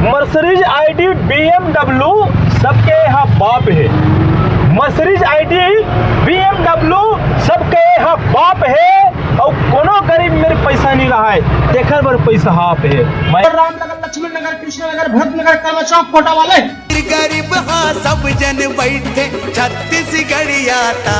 Mercedes ID BMW सबके यहाँ बाप है। मर्सिडीज आईडी BMW सबके यहाँ बाप है और कोनो गरीब मेरे पैसा नहीं रहा है, देखर बर पैसा हाप है। मैं रामनगर, लक्ष्मण नगर, कृष्ण नगर, भरत नगर, कलवा चौक, कोटा वाले गरीब हाँ सब जन बैठे छत्तीसगढ़िया ता।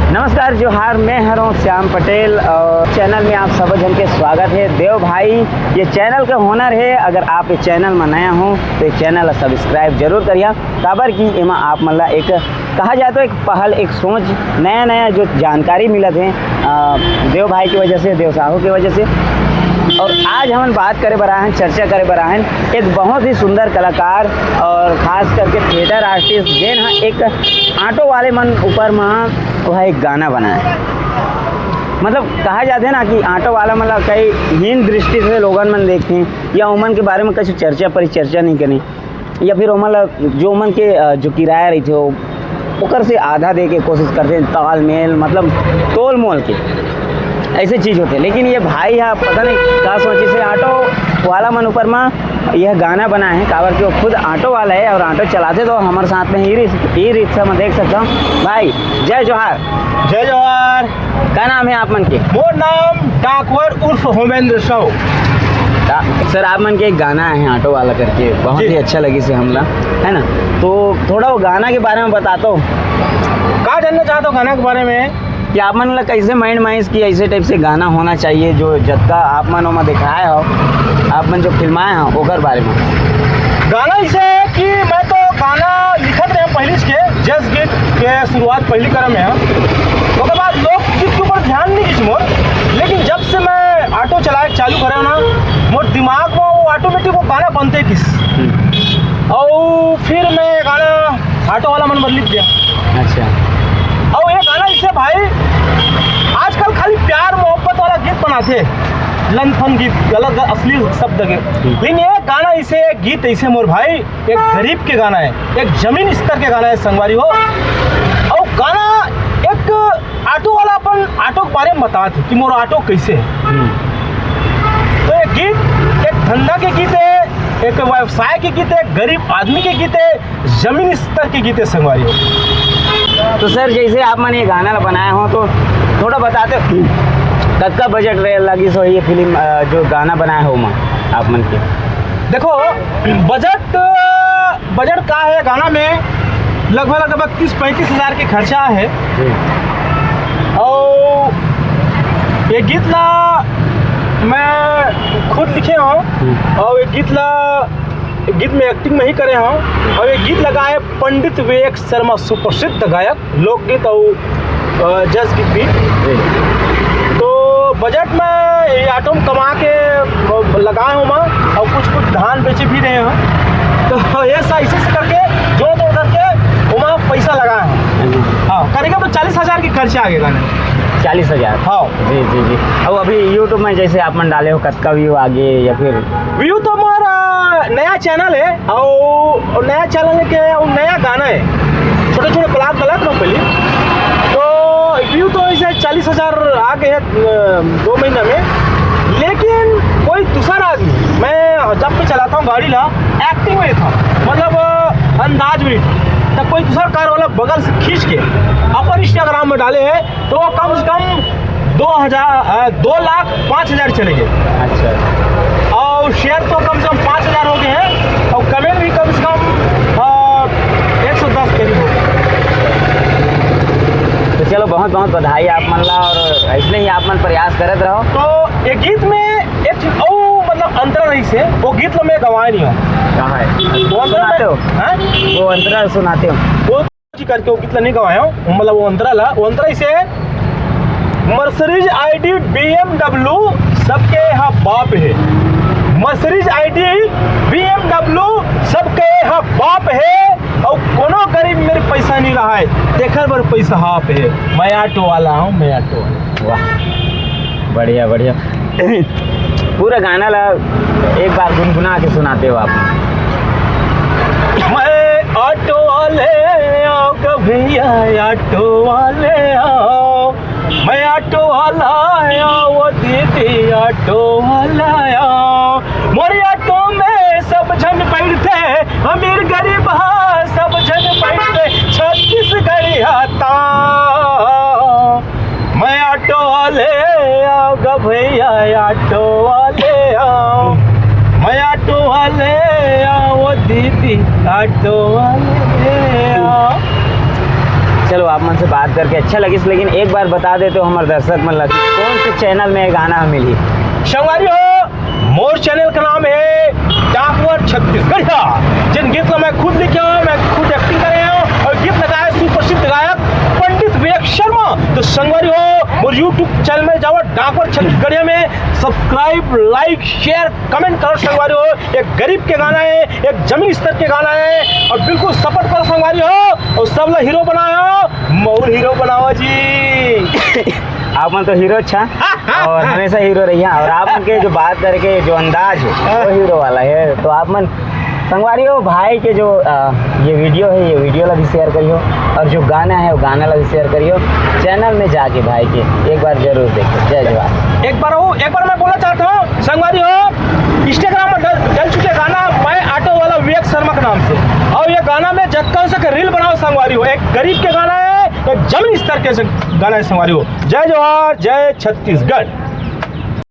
नमस्कार जोहार, मैं हूं श्याम पटेल और चैनल में आप सब जन के स्वागत है। देव भाई ये चैनल का होनर है। अगर आप इस चैनल में नया हो तो इस चैनल सब्सक्राइब जरूर करिए, काबर की एमा आप मतलब एक कहा जाए तो एक पहल, एक सोच, नया जो जानकारी मिलत है देव भाई की वजह से, देव साहू की वजह से। और आज हम बात करे बरा हैं, चर्चा करे बरा हैं एक बहुत ही सुंदर कलाकार और ख़ास करके थिएटर आर्टिस्ट जेन हाँ एक ऑटो वाले मन ऊपर में वह एक गाना बनाए। मतलब कहा जाता है ना कि ऑटो वाला मतलब कई हीन दृष्टि से लोगन मन देखते हैं या उमन के बारे में कुछ चर्चा परिचर्चा नहीं करें, या फिर मतलब जो उमन के जो किराया रही थे ओकर से आधा दे के कोशिश करते हैं, तालमेल मतलब तोल मोल के ऐसे चीज़ होते हैं। लेकिन ये भाई है पता नहीं क्या सोची से ऑटो वाला मन ऊपर में यह गाना बनाए हैं, काबर कि वो खुद ऑटो वाला है और ऑटो चलाते तो हमारे साथ में ही रिक्शा में देख सकता हूँ। भाई जय जोहार। जय जोहार। क्या नाम है आप मन के? वो नाम डाकवर उर्फ होमेंद्र साहू। सर आप मन के एक गाना है ऑटो वाला करके, बहुत ही अच्छा लगी से हमला है ना, तो थोड़ा वो गाना के बारे में बता दो। क्या जानना चाहते हो गाना के बारे में? कि आप मन कैसे माइंड माइंस की ऐसे टाइप से गाना होना चाहिए जो जत्ता आप मन में दिखाए हो, आप मन जो फिल्माए हो ओकर बारे में। गाना इसे है कि मैं तो गाना लिखत रहे पहले के जस गीत के शुरुआत पहली क्रम में है, उसके बाद लोकगीत के ऊपर ध्यान नहीं किस मोर। लेकिन जब से मैं ऑटो चलाए चालू करे ना, मोर दिमाग में वो ऑटोमेटिक वो गाना बनते किस, और फिर मैं गाना ऑटो वाला मन बदल लिख दिया। अच्छा। और ये गाना इसे भाई आजकल खाली प्यार मोहब्बत वाला गीत बनाते, लन फन गीत, गलत असली शब्द के। लेकिन ये गाना इसे गीत ऐसे मोर भाई एक गरीब के गाना है, एक जमीन स्तर के गाना है संगवारी हो। और गाना एक ऑटो वाला अपन ऑटो के बारे में बताते कि मोर ऑटो कैसे है। तो ये गीत एक धंधा के गीत है, एक व्यवसाय के गीत है, गरीब आदमी के गीत है, जमीन स्तर के गीत है संगवारी हो। तो सर जैसे आप मैंने ये गाना बनाया हो तो थोड़ा बताते कब बजट रहे लगी सो ये फिल्म जो गाना बनाया हो माँ आप मन के? देखो बजट का है गाना में लगभग 30-35 हज़ार के खर्चा है। और ये गीत ला मैं खुद लिखे हूँ और ये गीत में एक्टिंग में ही करे हूँ। और ये गीत लगा है पंडित विवेक शर्मा, सुप्रसिद्ध गायक, लोकगीत और जज गीत भी। तो बजट में ये ऑटो में कमा के लगाए हूँ मैं, और कुछ धान बेचे भी रहे हैं। तो ये ऐसे करके जो तो उधर के वहाँ पैसा लगाए हैं। हाँ करेगा तो 40,000 की खर्चा आगे गाने। 40,000? हाँ जी जी जी। और अभी यूट्यूब में जैसे आप मन डाले हो कतका व्यू आगे, या फिर व्यू तो हमारा नया चैनल है और नया चैनल है क्या, और नया गाना है, छोटे छोटे ब्लॉग गलत ना पहले। तो व्यू तो ऐसे 40,000 आ गए हैं 2 महीने में। लेकिन कोई दूसरा आदमी, मैं जब भी चलाता हूँ गाड़ी ला एक्टिंग में था, मतलब अंदाज में तब कोई दूसरा कार वाला बगल से खींच के अपन इंस्टाग्राम में डाले हैं तो वो कम से कम 2,05,000 चले गए। अच्छा। और शेयर तो कम से कम 5,000 हो गए हैं, और कमेंट भी कम से कम 110 करीब हो गए। तो चलो बहुत बहुत बधाई आप मन ला, और ऐसे ही आप मन प्रयास करते रहो। तो ये गीत में एक चीज और मतलब अंतरा नहीं से, वो गीत में गवाए नहीं हो। कहाँ है वो सुनाते हो? वो अंतरा सुनाते हो वो करके वो गीत नहीं गवाया हूँ, मतलब वो अंतरा इसे मर्सिडीज आईडी BMW सबके यहाँ बाप है। मर्सिडीज आईडी BMW सबके यहाँ बाप है, और कोनो गरीब मेरे पैसा नहीं रहा है, देखर बर पैसा हाप है। मैं ऑटो वाला हूँ, मैं ऑटो वाला। वाह बढ़िया बढ़िया। पूरा गाना ला एक बार गुनगुना के सुनाते हो आप। मैं ऑटो वाले आओ कभी ऑटो वाले आओ, मैं ऑटो वाला आओ वो दीदी ऑटो वाला आओ, दीदी ऑटो वाले आओ। चलो आप मन से बात करके अच्छा लगिस, लेकिन एक बार बता देते हो हमारे दर्शक मन लगी कौन से चैनल में ये गाना मिली। संगवारी हो मोर चैनल का नाम है डाकवर छत्तीसगढ़िया, जिन गीत को मैं खुद लिखे हूँ, मैं खुद एक्टिंग करे हूँ और गीत लगाया सुप्रसिद्ध गायक पंडित विवेक शर्मा। तो संगवारी हो मोर यूट्यूब चैनल में जाओ डाकवर छत्तीसगढ़िया में सब्सक्राइब लाइक शेयर कमेंट करो। संगवारी हो एक गरीब के गाना है, एक जमीन स्तर के गाना है और बिल्कुल सपोर्ट करो संगवारी हो और सब लोग हीरो बनाओ, मोर हीरो बनाओ जी। आप मन तो हीरो अच्छा और हमेशा हीरो रहिए, और आप उनके जो बात करके जो अंदाज है वो हीरो वाला है। तो आप मन संगवारी हो भाई के जो ये वीडियो है ये वीडियो ला भी शेयर करियो, और जो गाना है वो गाना ला भी शेयर करियो। चैनल में जाके भाई के एक बार जरूर देखो। जय जवान। एक बार मैं बोलना चाहता हूँ संगवारी हो इंस्टाग्राम में डल चुके गाना मैं ऑटो वाला विवेक शर्मा के नाम से, और ये गाना में जक्का से रील बनाओ संगवारी हो। एक गरीब के गाना है, एक जमीन स्तर के गाना है संगवारी हो। जय जवाहर जय छत्तीसगढ़।